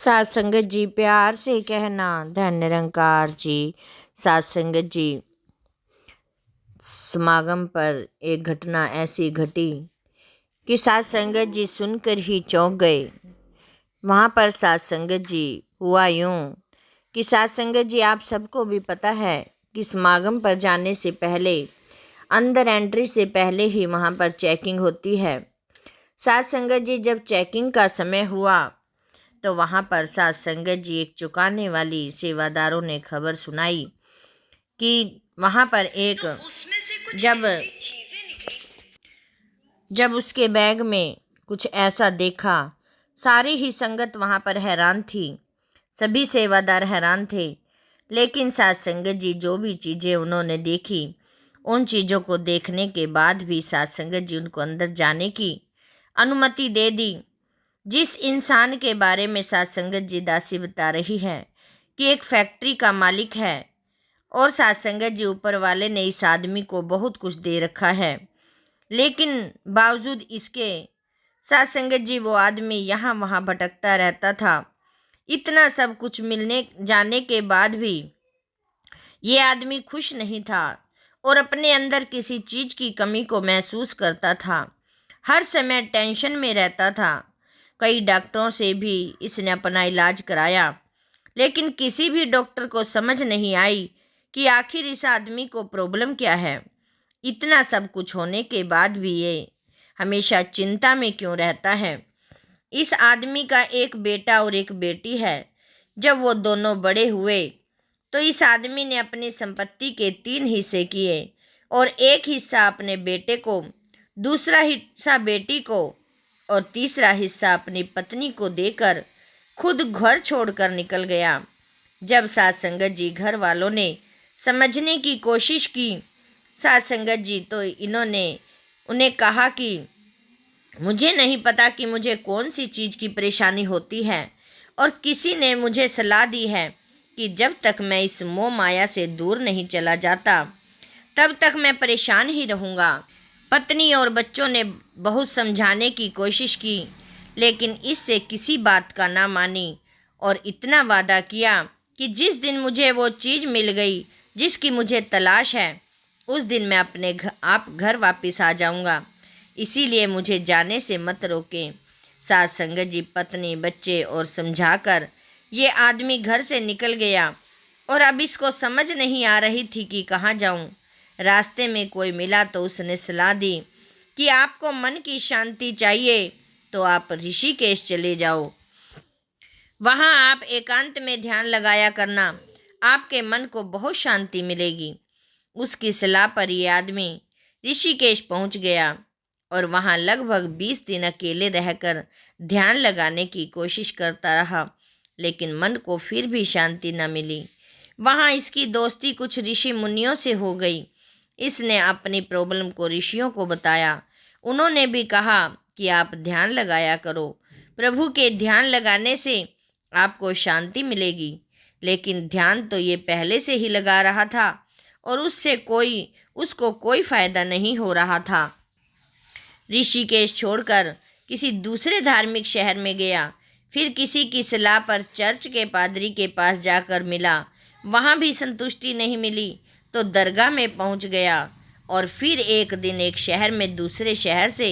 सात संगत जी प्यार से कहना धन निरंकार जी। सात संगत जी, समागम पर एक घटना ऐसी घटी कि सात संगत जी सुनकर ही चौंक गए। वहाँ पर सात संगत जी हुआ यूँ कि सात संगत जी, आप सबको भी पता है कि समागम पर जाने से पहले, अंदर एंट्री से पहले ही वहाँ पर चेकिंग होती है। सात संगत जी, जब चेकिंग का समय हुआ तो वहाँ पर सात संगत जी एक चुकाने वाली सेवादारों ने खबर सुनाई कि वहाँ पर एक जब उसके बैग में कुछ ऐसा देखा। सारी ही संगत वहाँ पर हैरान थी, सभी सेवादार हैरान थे। लेकिन सात संगत जी जो भी चीज़ें उन्होंने देखी, उन चीज़ों को देखने के बाद भी सात संगत जी उनको अंदर जाने की अनुमति दे दी। जिस इंसान के बारे में सात संगत जी दासी बता रही है कि एक फैक्ट्री का मालिक है और सात संगत जी ऊपर वाले ने इस आदमी को बहुत कुछ दे रखा है, लेकिन बावजूद इसके सात संगत जी वो आदमी यहाँ वहाँ भटकता रहता था। इतना सब कुछ मिलने जाने के बाद भी ये आदमी खुश नहीं था और अपने अंदर किसी चीज़ की कमी को महसूस करता था। हर समय टेंशन में रहता था। कई डॉक्टरों से भी इसने अपना इलाज कराया, लेकिन किसी भी डॉक्टर को समझ नहीं आई कि आखिर इस आदमी को प्रॉब्लम क्या है। इतना सब कुछ होने के बाद भी ये हमेशा चिंता में क्यों रहता है। इस आदमी का एक बेटा और एक बेटी है। जब वो दोनों बड़े हुए तो इस आदमी ने अपनी संपत्ति के 3 हिस्से किए और एक हिस्सा अपने बेटे को, दूसरा हिस्सा बेटी को और तीसरा हिस्सा अपनी पत्नी को देकर खुद घर छोड़कर निकल गया। जब सात संगत जी घर वालों ने समझने की कोशिश की सात संगत जी, तो इन्होंने उन्हें कहा कि मुझे नहीं पता कि मुझे कौन सी चीज़ की परेशानी होती है, और किसी ने मुझे सलाह दी है कि जब तक मैं इस मोह माया से दूर नहीं चला जाता तब तक मैं परेशान ही रहूँगा। पत्नी और बच्चों ने बहुत समझाने की कोशिश की, लेकिन इससे किसी बात का ना मानी और इतना वादा किया कि जिस दिन मुझे वो चीज़ मिल गई जिसकी मुझे तलाश है, उस दिन मैं अपने आप घर वापस आ जाऊंगा। इसीलिए मुझे जाने से मत रोकें। सात संगत जी पत्नी, बच्चे और समझाकर ये आदमी घर से निकल गया और अब इसको समझ नहीं आ रही थी कि कहाँ जाऊं। रास्ते में कोई मिला तो उसने सलाह दी कि आपको मन की शांति चाहिए तो आप ऋषिकेश चले जाओ, वहाँ आप एकांत में ध्यान लगाया करना, आपके मन को बहुत शांति मिलेगी। उसकी सलाह पर यह आदमी ऋषिकेश पहुँच गया और वहाँ लगभग 20 दिन अकेले रहकर ध्यान लगाने की कोशिश करता रहा, लेकिन मन को फिर भी शांति न मिली। वहाँ इसकी दोस्ती कुछ ऋषि मुनियों से हो गई। इसने अपनी प्रॉब्लम को ऋषियों को बताया। उन्होंने भी कहा कि आप ध्यान लगाया करो, प्रभु के ध्यान लगाने से आपको शांति मिलेगी। लेकिन ध्यान तो ये पहले से ही लगा रहा था और उसको कोई फ़ायदा नहीं हो रहा था। ऋषिकेश छोड़कर किसी दूसरे धार्मिक शहर में गया। फिर किसी की सलाह पर चर्च के पादरी के पास जाकर मिला। वहाँ भी संतुष्टि नहीं मिली तो दरगाह में पहुँच गया और फिर एक दिन एक शहर में दूसरे शहर से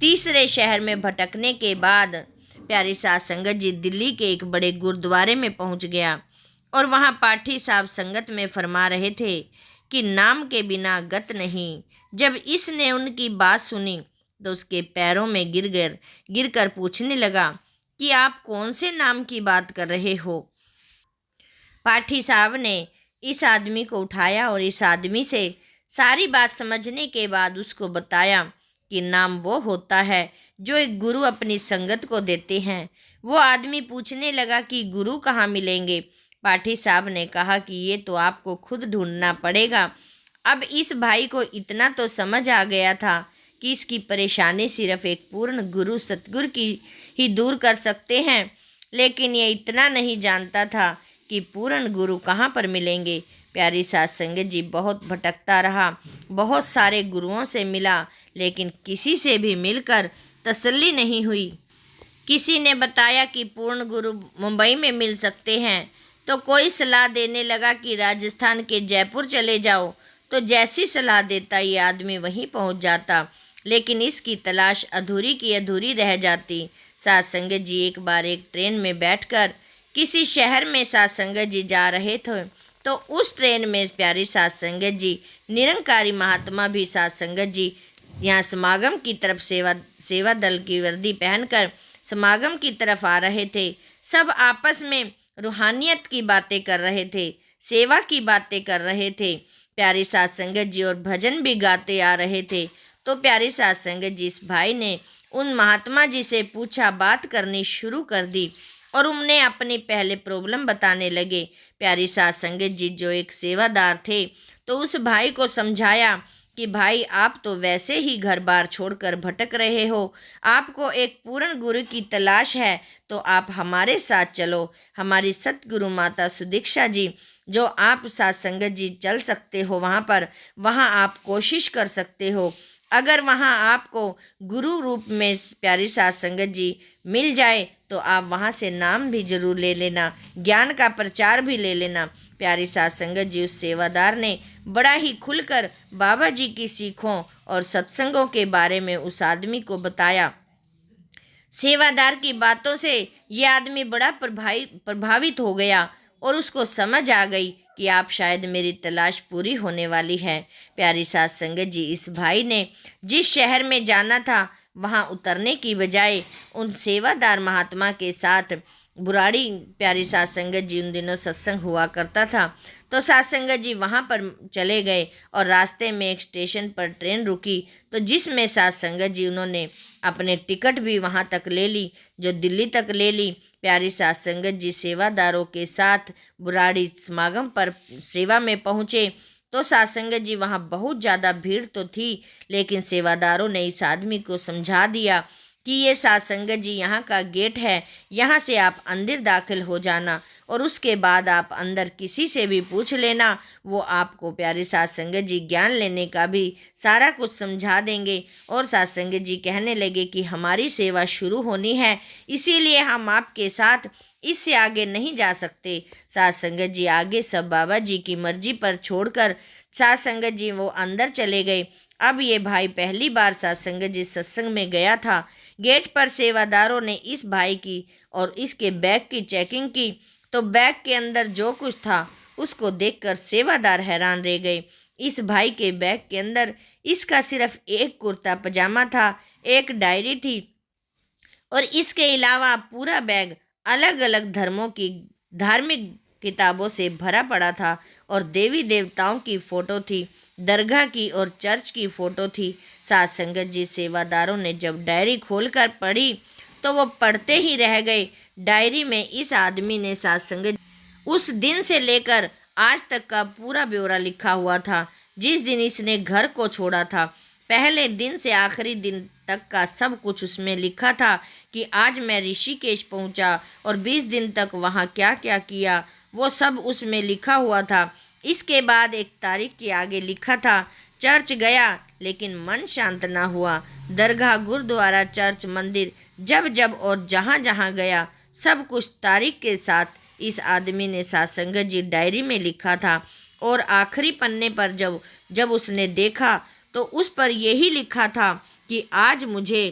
तीसरे शहर में भटकने के बाद प्यारी सात संगत जी दिल्ली के एक बड़े गुरुद्वारे में पहुँच गया और वहाँ पाठी साहब संगत में फरमा रहे थे कि नाम के बिना गत नहीं। जब इसने उनकी बात सुनी तो उसके पैरों में गिर कर पूछने लगा कि आप कौन से नाम की बात कर रहे हो। पाठी साहब ने इस आदमी को उठाया और इस आदमी से सारी बात समझने के बाद उसको बताया कि नाम वो होता है जो एक गुरु अपनी संगत को देते हैं। वो आदमी पूछने लगा कि गुरु कहाँ मिलेंगे। पाठी साहब ने कहा कि ये तो आपको खुद ढूंढना पड़ेगा। अब इस भाई को इतना तो समझ आ गया था कि इसकी परेशानी सिर्फ एक पूर्ण गुरु सतगुरु की ही दूर कर सकते हैं, लेकिन ये इतना नहीं जानता था कि पूर्ण गुरु कहाँ पर मिलेंगे। प्यारी सात संगत जी बहुत भटकता रहा, बहुत सारे गुरुओं से मिला, लेकिन किसी से भी मिलकर तसल्ली नहीं हुई। किसी ने बताया कि पूर्ण गुरु मुंबई में मिल सकते हैं, तो कोई सलाह देने लगा कि राजस्थान के जयपुर चले जाओ। तो जैसी सलाह देता ये आदमी वहीं पहुंच जाता, लेकिन इसकी तलाश अधूरी की अधूरी रह जाती। साध संगत जी एक बार एक ट्रेन में बैठकर किसी शहर में साध संगत जी जा रहे थे, तो उस ट्रेन में प्यारी साध संगत जी, निरंकारी महात्मा भी साध संगत जी यहाँ समागम की तरफ सेवा दल की वर्दी पहनकर समागम की तरफ आ रहे थे। सब आपस में रूहानियत की बातें कर रहे थे, सेवा की बातें कर रहे थे। प्यारी साध संगत जी और भजन भी गाते आ रहे थे। तो प्यारी साध संगत जी, इस भाई ने उन महात्मा जी से पूछा, बात करनी शुरू कर दी और उन्हें अपनी पहले प्रॉब्लम बताने लगे। प्यारी साध संगत जी जो एक सेवादार थे, तो उस भाई को समझाया कि भाई आप तो वैसे ही घर बार छोड़कर भटक रहे हो, आपको एक पूर्ण गुरु की तलाश है, तो आप हमारे साथ चलो। हमारी सतगुरु माता सुदीक्षा जी जो आप साध संगत जी चल सकते हो वहाँ आप कोशिश कर सकते हो। अगर वहाँ आपको गुरु रूप में प्यारी साध संगत जी मिल जाए तो आप वहाँ से नाम भी जरूर ले लेना, ज्ञान का प्रचार भी ले लेना। प्यारी साध संगत जी उस सेवादार ने बड़ा ही खुलकर बाबा जी की सीखों और सत्संगों के बारे में उस आदमी को बताया। सेवादार की बातों से ये आदमी बड़ा प्रभावित हो गया और उसको समझ आ गई कि आप शायद मेरी तलाश पूरी होने वाली है। प्यारी साध संगत जी, इस भाई ने जिस शहर में जाना था वहाँ उतरने की बजाय उन सेवादार महात्मा के साथ बुराड़ी, प्यारी साध संगत जी उन दिनों सत्संग हुआ करता था, तो साध संगत जी वहाँ पर चले गए और रास्ते में एक स्टेशन पर ट्रेन रुकी, तो जिसमें साध संगत जी उन्होंने अपने टिकट भी वहाँ तक ले ली, जो दिल्ली तक ले ली। प्यारी साध संगत जी सेवादारों के साथ बुराड़ी समागम पर सेवा में पहुँचे, तो साध संगत जी वहाँ बहुत ज़्यादा भीड़ तो थी, लेकिन सेवादारों ने इस आदमी को समझा दिया कि ये साध संगत जी यहाँ का गेट है, यहाँ से आप अंदर दाखिल हो जाना और उसके बाद आप अंदर किसी से भी पूछ लेना, वो आपको प्यारी साध संगत जी ज्ञान लेने का भी सारा कुछ समझा देंगे। और साध संगत जी कहने लगे कि हमारी सेवा शुरू होनी है, इसीलिए हम आपके साथ इससे आगे नहीं जा सकते। साध संगत जी आगे सब बाबा जी की मर्जी पर छोड़कर साध संगत जी वो अंदर चले गए। अब ये भाई पहली बार साध संगत जी सत्संग में गया था। गेट पर सेवादारों ने इस भाई की और इसके बैग की चेकिंग की, तो बैग के अंदर जो कुछ था उसको देखकर सेवादार हैरान रह गए। इस भाई के बैग के अंदर इसका सिर्फ एक कुर्ता पजामा था, एक डायरी थी और इसके अलावा पूरा बैग अलग अलग धर्मों की धार्मिक किताबों से भरा पड़ा था और देवी देवताओं की फ़ोटो थी, दरगाह की और चर्च की फ़ोटो थी। साध संगत जी सेवादारों ने जब डायरी खोलकर पढ़ी तो वो पढ़ते ही रह गए। डायरी में इस आदमी ने साध संगत उस दिन से लेकर आज तक का पूरा ब्यौरा लिखा हुआ था, जिस दिन इसने घर को छोड़ा था। पहले दिन से आखिरी दिन तक का सब कुछ उसमें लिखा था कि आज मैं ऋषिकेश पहुंचा और 20 दिन तक वहां क्या क्या किया, वो सब उसमें लिखा हुआ था। इसके बाद एक तारीख के आगे लिखा था, चर्च गया लेकिन मन शांत ना हुआ। दरगाह, गुरुद्वारा, चर्च, मंदिर जब जब और जहाँ जहाँ गया सब कुछ तारीख के साथ इस आदमी ने साध संगत जी डायरी में लिखा था। और आखिरी पन्ने पर जब उसने देखा तो उस पर यही लिखा था कि आज मुझे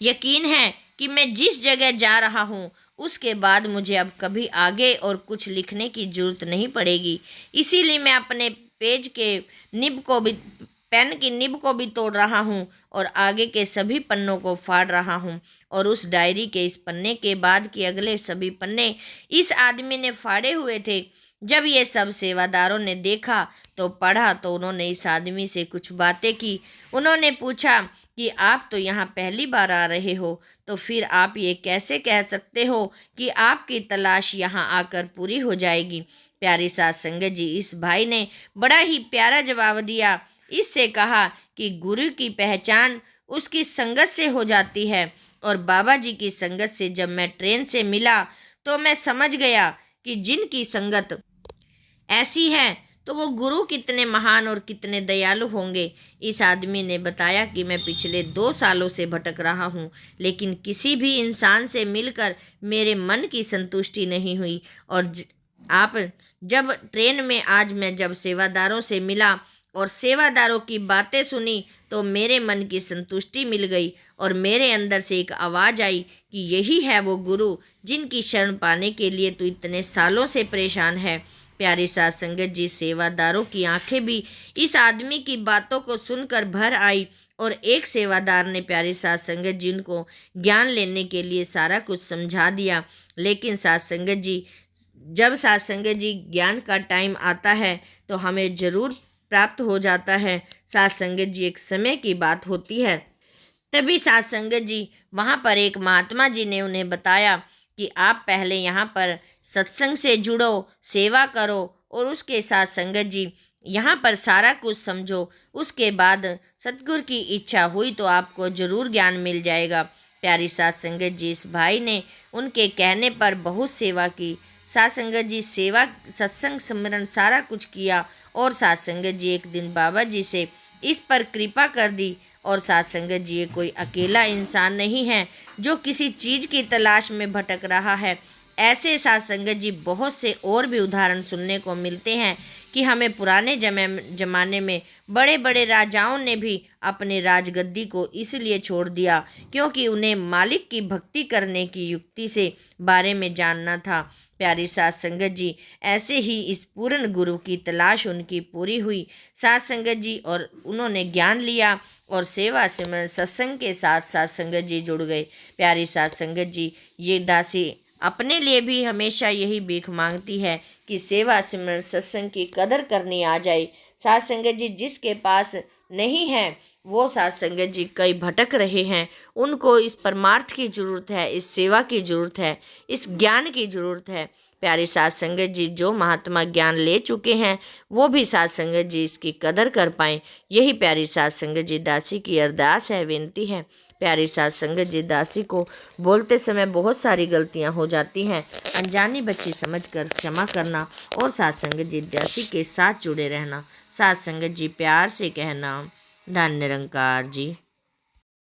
यकीन है कि मैं जिस जगह जा रहा हूँ उसके बाद मुझे अब कभी आगे और कुछ लिखने की ज़रूरत नहीं पड़ेगी। इसीलिए मैं अपने पेज के निब को भी, पेन की निब को भी तोड़ रहा हूँ और आगे के सभी पन्नों को फाड़ रहा हूँ। और उस डायरी के इस पन्ने के बाद के अगले सभी पन्ने इस आदमी ने फाड़े हुए थे। जब ये सब सेवादारों ने देखा तो पढ़ा तो उन्होंने इस आदमी से कुछ बातें की। उन्होंने पूछा कि आप तो यहाँ पहली बार आ रहे हो, तो फिर आप ये कैसे कह सकते हो कि आपकी तलाश यहाँ आकर पूरी हो जाएगी। प्यारी साध संगत जी, इस भाई ने बड़ा ही प्यारा जवाब दिया। इससे कहा कि गुरु की पहचान उसकी संगत से हो जाती है और बाबा जी की संगत से जब मैं ट्रेन से मिला तो मैं समझ गया कि जिनकी संगत ऐसी है तो वो गुरु कितने महान और कितने दयालु होंगे। इस आदमी ने बताया कि मैं पिछले 2 सालों से भटक रहा हूँ, लेकिन किसी भी इंसान से मिलकर मेरे मन की संतुष्टि नहीं हुई। और आप जब ट्रेन में आज मैं जब सेवादारों से मिला और सेवादारों की बातें सुनी तो मेरे मन की संतुष्टि मिल गई और मेरे अंदर से एक आवाज़ आई कि यही है वो गुरु जिनकी शरण पाने के लिए तू इतने सालों से परेशान है। प्यारी साध संगत जी, सेवादारों की आंखें भी इस आदमी की बातों को सुनकर भर आई और एक सेवादार ने प्यारी साध संगत जी उनको ज्ञान लेने के लिए सारा कुछ समझा दिया। लेकिन साध संगत जी, जब साध संगत जी ज्ञान का टाइम आता है तो हमें ज़रूर प्राप्त हो जाता है। साध संगत जी, एक समय की बात होती है, तभी साध संगत जी वहाँ पर एक महात्मा जी ने उन्हें बताया कि आप पहले यहाँ पर सत्संग से जुड़ो, सेवा करो और उसके साथ संगत जी यहाँ पर सारा कुछ समझो, उसके बाद सतगुरु की इच्छा हुई तो आपको ज़रूर ज्ञान मिल जाएगा। प्यारी साध संगत जी, इस भाई ने उनके कहने पर बहुत सेवा की। साध संगत जी सेवा, सत्संग, सिमरन सारा कुछ किया और साध संगत जी एक दिन बाबा जी से इस पर कृपा कर दी। और साध संगत जी, ये कोई अकेला इंसान नहीं है जो किसी चीज़ की तलाश में भटक रहा है। ऐसे साध संगत जी बहुत से और भी उदाहरण सुनने को मिलते हैं कि हमें पुराने ज़माने में बड़े बड़े राजाओं ने भी अपने राजगद्दी को इसलिए छोड़ दिया क्योंकि उन्हें मालिक की भक्ति करने की युक्ति से बारे में जानना था। प्यारी साध संगत जी, ऐसे ही इस पूर्ण गुरु की तलाश उनकी पूरी हुई साध संगत जी, और उन्होंने ज्ञान लिया और सेवा सिमरन सत्संग के साथ साध संगत जी जुड़ गए। प्यारी साध संगत जी, ये दासी अपने लिए भी हमेशा यही भीख मांगती है कि सेवा सिमरन सत्संग की कदर करनी आ जाए। साध संगत जी, जिसके पास नहीं है वो साध संगत जी कई भटक रहे हैं, उनको इस परमार्थ की ज़रूरत है, इस सेवा की ज़रूरत है, इस ज्ञान की ज़रूरत है। प्यारी साध संगत जी, जो महात्मा ज्ञान ले चुके हैं वो भी साध संगत जी इसकी कदर कर पाएँ, यही प्यारी साध संगत जी दासी की अरदास है, विनती है। प्यारी साध संगत जी, दासी को बोलते समय बहुत सारी गलतियां हो जाती हैं, अनजानी बच्ची समझकर क्षमा करना और साध संगत जी दासी के साथ जुड़े रहना। साध संगत जी प्यार से कहना, धन निरंकार जी।